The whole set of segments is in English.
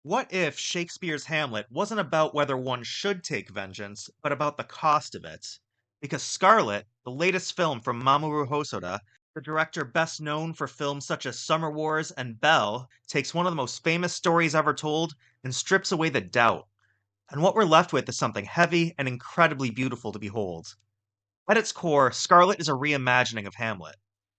What if Shakespeare's Hamlet wasn't about whether one should take vengeance, but about the cost of it? Because Scarlet, the latest film from Mamoru Hosoda, the director best known for films such as Summer Wars and Belle, takes one of the most famous stories ever told and strips away the doubt. And what we're left with is something heavy and incredibly beautiful to behold. At its core, Scarlet is a reimagining of Hamlet.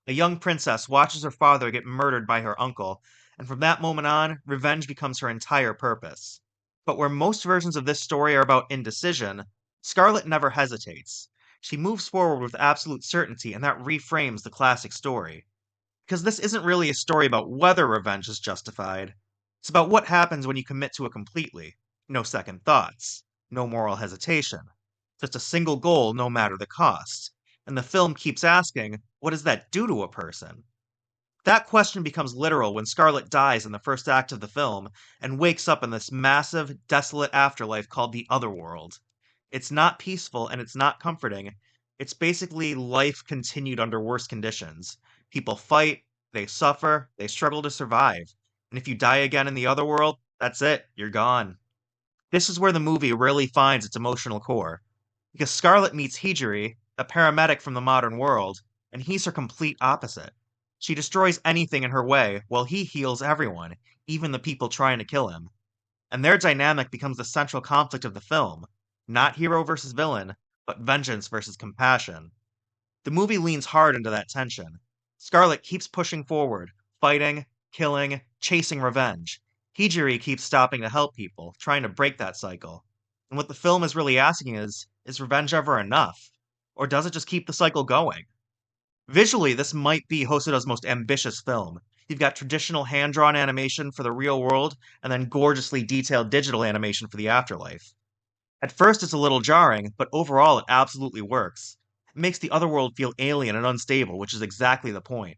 A young princess watches her father get murdered by her uncle, and from that moment on, revenge becomes her entire purpose. But where most versions of this story are about indecision, Scarlet never hesitates. She moves forward with absolute certainty, and that reframes the classic story. Because this isn't really a story about whether revenge is justified, it's about what happens when you commit to it completely. No second thoughts, no moral hesitation, just a single goal no matter the cost. And the film keeps asking, what does that do to a person? That question becomes literal when Scarlet dies in the first act of the film and wakes up in this massive, desolate afterlife called the Otherworld. It's not peaceful and it's not comforting. It's basically life continued under worse conditions. People fight, they suffer, they struggle to survive. And if you die again in the Otherworld, that's it, you're gone. This is where the movie really finds its emotional core. Because Scarlet meets Hijiri, a paramedic from the modern world, and he's her complete opposite. She destroys anything in her way, while he heals everyone, even the people trying to kill him. And their dynamic becomes the central conflict of the film. Not hero versus villain, but vengeance versus compassion. The movie leans hard into that tension. Scarlet keeps pushing forward, fighting, killing, chasing revenge. Hijiri keeps stopping to help people, trying to break that cycle. And what the film is really asking is revenge ever enough? Or does it just keep the cycle going? Visually, this might be Hosoda's most ambitious film. You've got traditional hand drawn animation for the real world, and then gorgeously detailed digital animation for the afterlife. At first, it's a little jarring, but overall, it absolutely works. It makes the other world feel alien and unstable, which is exactly the point.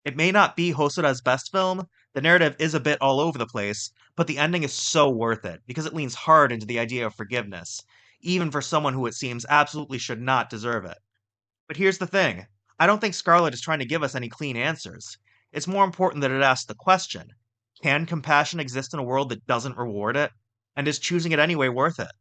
It may not be Hosoda's best film, the narrative is a bit all over the place, but the ending is so worth it because it leans hard into the idea of forgiveness, even for someone who it seems absolutely should not deserve it. But here's the thing, I don't think Scarlet is trying to give us any clean answers. It's more important that it asks the question, can compassion exist in a world that doesn't reward it? And is choosing it anyway worth it?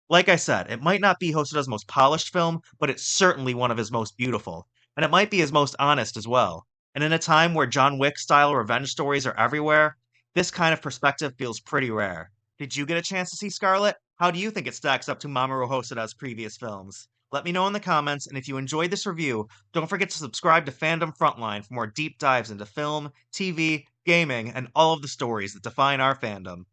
Like I said, it might not be Hosoda's most polished film, but it's certainly one of his most beautiful. And it might be his most honest as well. And in a time where John Wick style revenge stories are everywhere, this kind of perspective feels pretty rare. Did you get a chance to see Scarlet? How do you think it stacks up to Mamoru Hosoda's previous films? Let me know in the comments, and if you enjoyed this review, don't forget to subscribe to Fandom Frontline for more deep dives into film, TV, gaming, and all of the stories that define our fandom.